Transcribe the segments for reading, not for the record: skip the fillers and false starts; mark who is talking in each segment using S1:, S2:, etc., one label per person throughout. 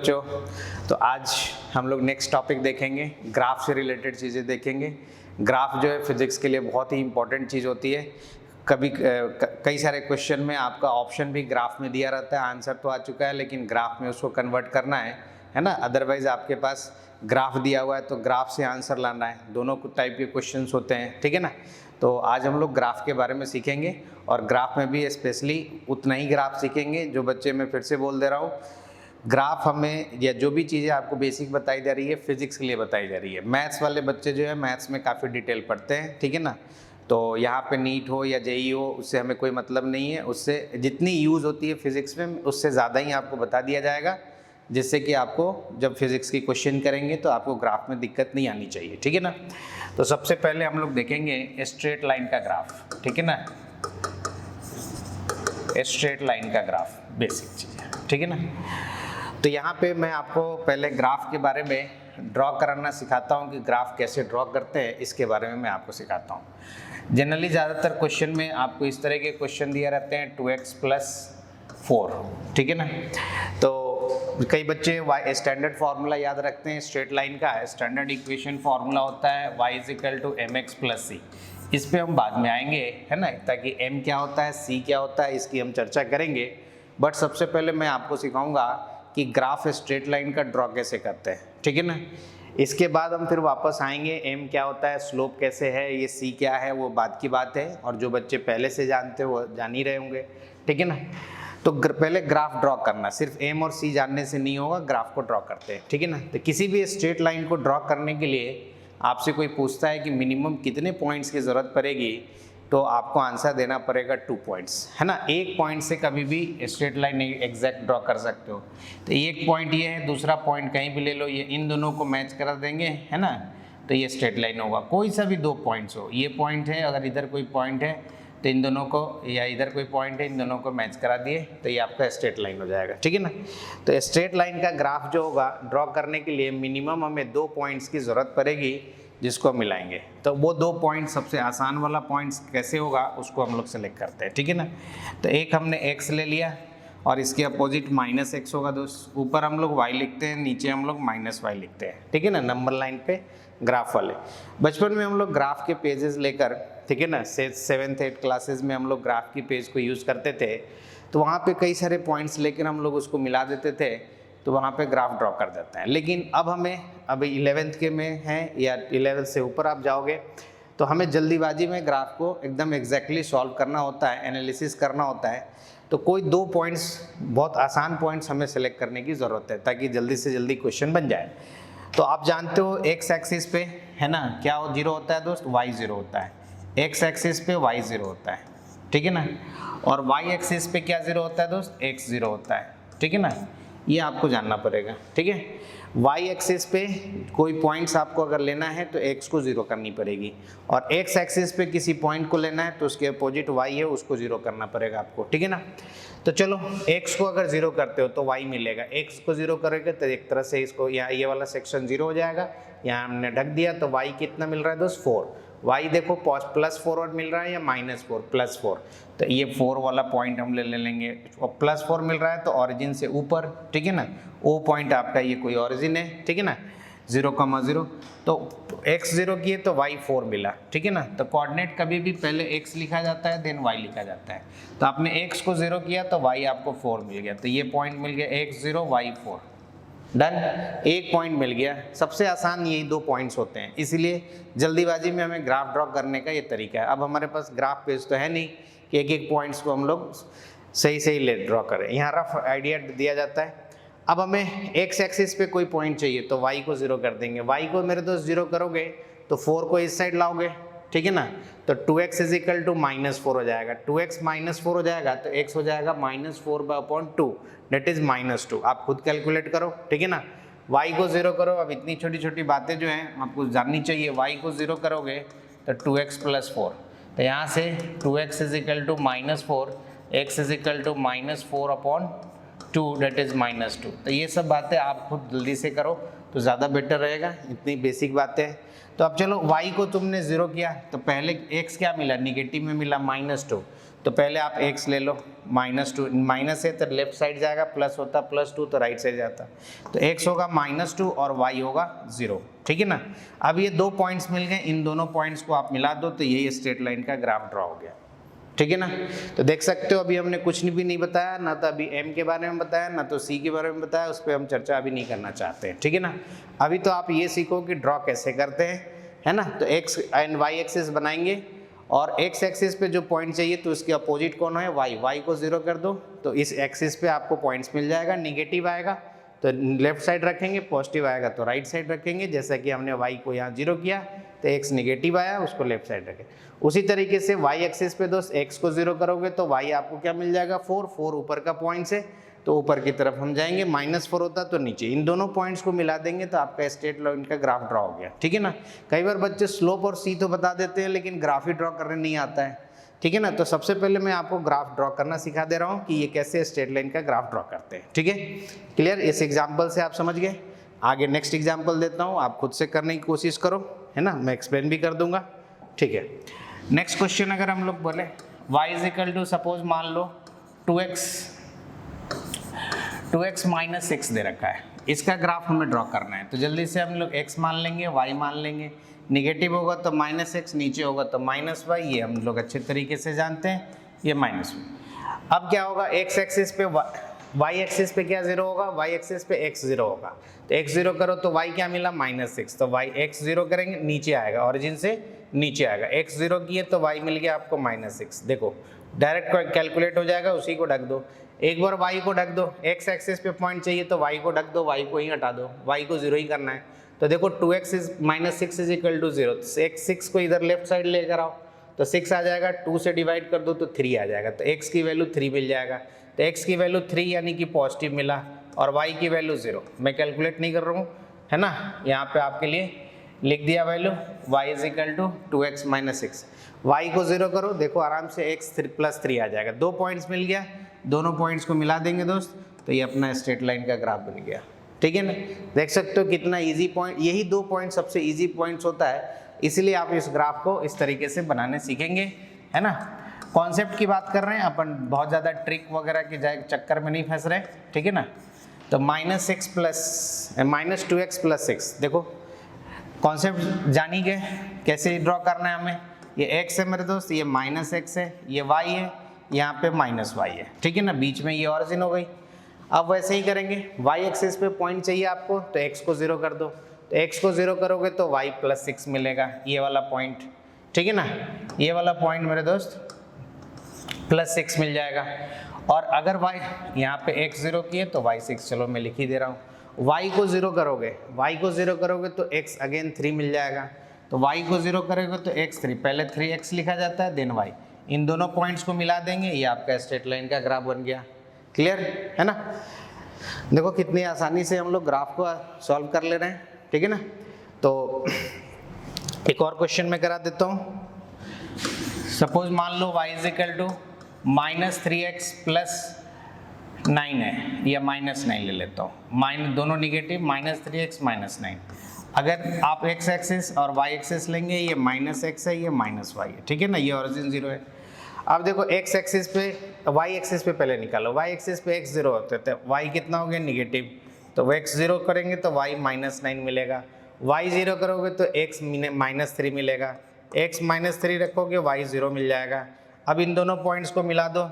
S1: बच्चों, तो आज हम लोग नेक्स्ट टॉपिक देखेंगे, ग्राफ से रिलेटेड चीज़ें देखेंगे। ग्राफ जो है फिजिक्स के लिए बहुत ही इंपॉर्टेंट चीज़ होती है। कभी कई सारे क्वेश्चन में आपका ऑप्शन भी ग्राफ में दिया रहता है, आंसर तो आ चुका है लेकिन ग्राफ में उसको कन्वर्ट करना है ना। अदरवाइज आपके पास ग्राफ दिया हुआ है तो ग्राफ से आंसर लाना है, दोनों टाइप के क्वेश्चंस होते हैं, ठीक है ना। तो आज हम लोग ग्राफ के बारे में सीखेंगे और ग्राफ में भी स्पेशली उतना ही ग्राफ सीखेंगे जो बच्चे, मैं फिर से बोल दे रहा हूँ, ग्राफ हमें या जो भी चीज़ें आपको बेसिक बताई जा रही है फिजिक्स के लिए बताई जा रही है। मैथ्स वाले बच्चे जो है मैथ्स में काफ़ी डिटेल पढ़ते हैं, ठीक है ना। तो यहाँ पे नीट हो या जेई हो उससे हमें कोई मतलब नहीं है, उससे जितनी यूज़ होती है फिजिक्स में उससे ज़्यादा ही आपको बता दिया जाएगा, जिससे कि आपको जब फिजिक्स की क्वेश्चन करेंगे तो आपको ग्राफ में दिक्कत नहीं आनी चाहिए, ठीक है ना। तो सबसे पहले हम लोग देखेंगे स्ट्रेट लाइन का ग्राफ, ठीक है ना। स्ट्रेट लाइन का ग्राफ बेसिक चीज़ है, ठीक है ना। तो यहाँ पे मैं आपको पहले ग्राफ के बारे में ड्रॉ कराना सिखाता हूँ कि ग्राफ कैसे ड्रॉ करते हैं, इसके बारे में मैं आपको सिखाता हूँ। जनरली ज़्यादातर क्वेश्चन में आपको इस तरह के क्वेश्चन दिए रहते हैं 2x + 4, ठीक है ना। तो कई बच्चे y स्टैंडर्ड फार्मूला याद रखते हैं स्ट्रेट लाइन का, स्टैंडर्ड इक्वेशन फार्मूला होता है y = mx + c। इस पे हम बाद में आएंगे, है ना, ताकि m क्या होता है, c क्या होता है, इसकी हम चर्चा करेंगे। बट सबसे पहले मैं आपको सिखाऊंगा कि ग्राफ स्ट्रेट लाइन का ड्रॉ कैसे करते हैं, ठीक है ना। इसके बाद हम फिर वापस आएंगे, m क्या होता है, स्लोप कैसे है, ये c क्या है, वो बाद की बात है, और जो बच्चे पहले से जानते हो वो जान ही रहे होंगे, ठीक है ना। तो पहले ग्राफ ड्रॉ करना, सिर्फ m और c जानने से नहीं होगा, ग्राफ को ड्रॉ करते हैं, ठीक है ना। तो किसी भी स्ट्रेट लाइन को ड्रॉ करने के लिए आपसे कोई पूछता है कि मिनिमम कितने पॉइंट्स की ज़रूरत पड़ेगी, तो आपको आंसर देना पड़ेगा 2 पॉइंट्स, है ना। एक पॉइंट से कभी भी स्ट्रेट लाइन एग्जैक्ट ड्रॉ कर सकते हो। तो एक पॉइंट ये है, दूसरा पॉइंट कहीं भी ले लो, ये इन दोनों को मैच करा देंगे, है ना, तो ये स्ट्रेट लाइन होगा। कोई सा भी 2 पॉइंट्स हो, ये पॉइंट है, अगर इधर कोई पॉइंट है तो इन दोनों को, या इधर कोई पॉइंट है, इन दोनों को मैच करा दिए तो ये आपका स्ट्रेट लाइन हो जाएगा, ठीक है ना। तो स्ट्रेट लाइन का ग्राफ जो होगा ड्रॉ करने के लिए मिनिमम हमें 2 पॉइंट्स की ज़रूरत पड़ेगी, जिसको मिलाएंगे। तो वो 2 पॉइंट, सबसे आसान वाला पॉइंट्स कैसे होगा उसको हम लोग सेलेक्ट करते हैं, ठीक है ना। तो एक हमने x ले लिया और इसके अपोजिट -x होगा दोस्त। ऊपर हम लोग y लिखते हैं, नीचे हम लोग -y लिखते हैं, ठीक है ना, नंबर लाइन पे ग्राफ वाले। बचपन में हम लोग ग्राफ के पेजेस लेकर, ठीक है ना, 7th 8th क्लासेस में हम लोग ग्राफ की पेज को यूज़ करते थे, तो वहाँ पे कई सारे पॉइंट्स लेकर हम लोग उसको मिला देते थे, तो वहाँ पे ग्राफ ड्रॉ कर देते हैं। लेकिन अब हमें, अभी 11th के में हैं या 11th से ऊपर आप जाओगे, तो हमें जल्दीबाजी में ग्राफ को एकदम एग्जैक्टली सॉल्व करना होता है, एनालिसिस करना होता है। तो कोई 2 पॉइंट्स, बहुत आसान पॉइंट्स हमें सेलेक्ट करने की ज़रूरत है ताकि जल्दी से जल्दी क्वेश्चन बन जाए। तो आप जानते हो x एक्सिस पे, है ना, क्या 0 होता है दोस्त, y 0 होता है। x एक्सिस पे y 0 होता है, ठीक है ना, और y एक्सिस पे क्या 0 होता है दोस्त, x 0 होता है, ठीक है ना। ये आपको जानना पड़ेगा, ठीक है। y एक्सिस पे कोई पॉइंट्स आपको अगर लेना है तो x को 0 करनी पड़ेगी, और x एक्सिस पे किसी पॉइंट को लेना है तो उसके अपोजिट y है, उसको 0 करना पड़ेगा आपको, ठीक है ना। तो चलो x को अगर 0 करते हो तो y मिलेगा, x को 0 करोगे तो एक तरह से इसको, यहाँ ये वाला सेक्शन 0 हो जाएगा, यहाँ हमने ढक दिया, तो y कितना मिल रहा है दोस्त, 4। y देखो +4 मिल रहा है या -4, +4, तो ये 4 वाला पॉइंट हम ले लेंगे, और +4 मिल रहा है तो ऑरिजिन से ऊपर, ठीक है ना, ओ पॉइंट आपका ये कोई ऑरिजिन है, ठीक है ना, 0,0, तो x 0 किए तो y 4 मिला, ठीक है ना। तो कोऑर्डिनेट कभी भी पहले x लिखा जाता है देन y लिखा जाता है। तो आपने x को 0 किया तो y आपको 4 मिल गया, तो ये पॉइंट मिल गया x 0 y 4, डन, एक पॉइंट मिल गया। सबसे आसान यही 2 पॉइंट्स होते हैं, इसीलिए जल्दीबाजी में हमें ग्राफ ड्रॉ करने का ये तरीका है। अब हमारे पास ग्राफ पेज तो है नहीं कि एक एक पॉइंट्स को हम लोग सही ले ड्रॉ करें, यहाँ रफ आइडिया दिया जाता है। अब हमें x एक्सिस पे कोई पॉइंट चाहिए तो y को 0 कर देंगे, y को मेरे दोस्त 0 करोगे तो 4 को इस साइड लाओगे, ठीक है ना, तो 2x = -4 हो जाएगा, 2x -4 हो जाएगा तो x हो जाएगा -4/2, डेट इज -2। आप खुद कैलकुलेट करो, ठीक है ना। y को 0 करो, अब इतनी छोटी छोटी बातें जो हैं आपको जाननी चाहिए। y को 0 करोगे तो 2x + 4, तो यहाँ से 2x = -4, x =-4/2, डेट इज -2। तो ये सब बातें आप खुद जल्दी से करो तो ज़्यादा बेटर रहेगा, इतनी बेसिक बातें हैं। तो अब चलो y को तुमने 0 किया तो पहले x क्या मिला, निगेटिव में मिला -2, तो पहले आप x ले लो, -2, माइनस है तो लेफ्ट साइड जाएगा, प्लस होता +2 तो राइट साइड जाता, तो x होगा -2 और y होगा 0, ठीक है ना। अब ये 2 पॉइंट्स मिल गए, इन दोनों पॉइंट्स को आप मिला दो तो यही स्ट्रेट लाइन का ग्राफ ड्रॉ हो गया, ठीक है ना। तो देख सकते हो अभी हमने कुछ भी नहीं बताया, ना तो अभी m के बारे में बताया, ना तो c के बारे में बताया, उस पर हम चर्चा अभी नहीं करना चाहते हैं, ठीक है ना। अभी तो आप ये सीखो कि ड्रॉ कैसे करते हैं, है ना। तो x एंड y एक्सिस बनाएंगे और x एक्सिस पे जो पॉइंट चाहिए तो उसके अपोजिट कौन है, y को 0 कर दो, तो इस एक्सिस पे आपको पॉइंट्स मिल जाएगा। निगेटिव आएगा तो लेफ्ट साइड रखेंगे, पॉजिटिव आएगा तो राइट साइड रखेंगे। जैसा कि हमने y को यहाँ 0 किया तो x निगेटिव आया, उसको लेफ्ट साइड रखें। उसी तरीके से y एक्सिस पे दोस्त x को 0 करोगे तो y आपको क्या मिल जाएगा, 4 ऊपर का पॉइंट्स है तो ऊपर की तरफ हम जाएंगे, -4 होता तो नीचे। इन दोनों पॉइंट्स को मिला देंगे तो आपका स्ट्रेट लाइन का ग्राफ ड्रॉ हो गया, ठीक है ना। कई बार बच्चे स्लोप और सी तो बता देते हैं लेकिन ग्राफ ही ड्रॉ करने नहीं आता है, ठीक है ना। तो सबसे पहले मैं आपको ग्राफ ड्रॉ करना सिखा दे रहा हूँ कि ये कैसे स्ट्रेट लाइन का ग्राफ ड्रॉ करते हैं, ठीक है। क्लियर, इस एग्जाम्पल से आप समझ गए। आगे नेक्स्ट एग्जाम्पल देता हूँ, आप खुद से करने की कोशिश करो, है ना, मैं एक्सप्लेन भी कर दूंगा, ठीक है। नेक्स्ट क्वेश्चन अगर हम लोग बोले y = सपोज मान लो 2x -6 दे रखा है, इसका ग्राफ हमें ड्रॉ करना है। तो जल्दी से हम लोग x मान लेंगे, y मान लेंगे, निगेटिव होगा तो -x, नीचे होगा तो -y, ये हम लोग अच्छे तरीके से जानते हैं, ये -y। अब क्या होगा, x एक्सिस पे y एक्सिस पे क्या 0 होगा, y एक्सिस पे x 0 होगा, तो x 0 करो तो y क्या मिला, -6, तो y x 0 करेंगे नीचे आएगा, ओरिजिन से नीचे आएगा, x 0 किए तो y मिल गया आपको -6। देखो डायरेक्ट कैलकुलेट हो जाएगा, उसी को ढक दो। एक बार y को ढक दो, x एक्सिस पे पॉइंट चाहिए तो y को ढक दो, y को ही हटा दो, y को 0 ही करना है। तो देखो 2x -6 = 0, तो 6 को इधर लेफ्ट साइड लेकर आओ तो 6 आ जाएगा, 2 से डिवाइड कर दो तो 3 आ जाएगा, तो x की वैल्यू 3 मिल जाएगा। तो x की वैल्यू 3 यानी कि पॉजिटिव मिला और y की वैल्यू 0, मैं कैलकुलेट नहीं कर रहा हूँ, है ना, यहाँ पे आपके लिए लिख दिया वैल्यू y = 2x -6। y को 0 करो, देखो आराम से x +3 आ जाएगा, 2 पॉइंट्स मिल गया, दोनों पॉइंट्स को मिला देंगे दोस्त तो ये अपना स्ट्रेट लाइन का ग्राफ बन गया, ठीक है ना। देख सकते हो कितना इजी पॉइंट, यही 2 पॉइंट सबसे इजी पॉइंट्स होता है, इसलिए आप इस ग्राफ को इस तरीके से बनाने सीखेंगे, है ना। कॉन्सेप्ट की बात कर रहे हैं अपन, बहुत ज़्यादा ट्रिक वगैरह के चक्कर में नहीं फंस रहे, ठीक है ना। तो -2x + 6, देखो कॉन्सेप्ट जानी गए कैसे ड्रॉ करना है हमें। ये x है मेरे दोस्त, ये -x है, ये y है, यहाँ पे -y है, ठीक है ना, बीच में ये ऑरिजिन हो गई। अब वैसे ही करेंगे, y एक्सिस पे पॉइंट चाहिए आपको तो x को 0 कर दो, तो x को 0 करोगे तो y +6 मिलेगा, ये वाला पॉइंट, ठीक है ना, ये वाला पॉइंट मेरे दोस्त +6 मिल जाएगा। और अगर y यहाँ पे x 0 किए तो y 6, चलो मैं लिख ही दे रहा हूँ। y को 0 करोगे तो x अगेन 3 मिल जाएगा, तो y को 0 करोगे तो x 3, पहले 3x लिखा जाता है देन y, इन दोनों पॉइंट्स को मिला देंगे, ये आपका स्ट्रेट लाइन का ग्राफ बन गया। क्लियर है ना। देखो कितनी आसानी से हम लोग ग्राफ को सॉल्व कर ले रहे हैं, ठीक है ना। तो एक और क्वेश्चन मैं करा देता हूँ। सपोज मान लो y = -3x + 9 है, या -9 ले लेता हूँ, दोनों निगेटिव, -3x -9। अगर आप x एक्सिस और y एक्सिस लेंगे, ये -x है, ये -y है, ठीक है ना, ये ओरिजिन 0 है। अब देखो x एक्सिस पे, y एक्सिस पे पहले निकालो, y एक्सिस पे x 0 होते थे, y कितना हो गया, निगेटिव, तो x 0 करेंगे तो y -9 मिलेगा, y 0 करोगे तो x -3 मिलेगा, x -3 रखोगे y 0 मिल जाएगा। अब इन दोनों पॉइंट्स को मिला दो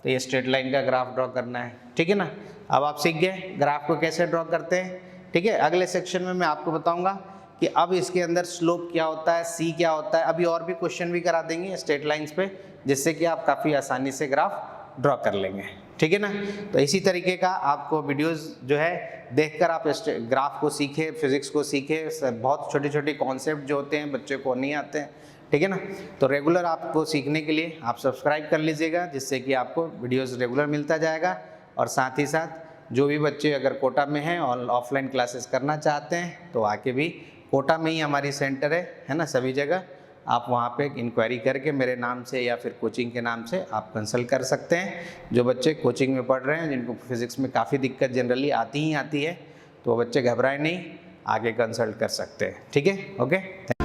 S1: तो ये स्ट्रेट लाइन का ग्राफ ड्रॉ करना है, ठीक है ना। अब आप सीख गए ग्राफ को कैसे ड्रॉ करते हैं, ठीक है। अगले सेक्शन में मैं आपको बताऊंगा कि अब इसके अंदर स्लोप क्या होता है, सी क्या होता है, अभी और भी क्वेश्चन भी करा देंगे स्ट्रेट लाइंस पे, जिससे कि आप काफ़ी आसानी से ग्राफ ड्रॉ कर लेंगे, ठीक है ना। तो इसी तरीके का आपको वीडियोस जो है देखकर आप ग्राफ को सीखे, फिजिक्स को सीखे, बहुत छोटे छोटे कॉन्सेप्ट जो होते हैं बच्चे को नहीं आते हैं, ठीक है ना। तो रेगुलर आपको सीखने के लिए आप सब्सक्राइब कर लीजिएगा, जिससे कि आपको वीडियोस रेगुलर मिलता जाएगा। और साथ ही साथ जो भी बच्चे अगर कोटा में हैं और ऑफलाइन क्लासेस करना चाहते हैं तो आके भी, कोटा में ही हमारी सेंटर है ना, सभी जगह आप वहाँ पे इंक्वायरी करके मेरे नाम से या फिर कोचिंग के नाम से आप कंसल्ट कर सकते हैं। जो बच्चे कोचिंग में पढ़ रहे हैं, जिनको फिज़िक्स में काफ़ी दिक्कत जनरली आती है, तो वो बच्चे घबराएं नहीं, आगे कंसल्ट कर सकते हैं, ठीक है। ओके।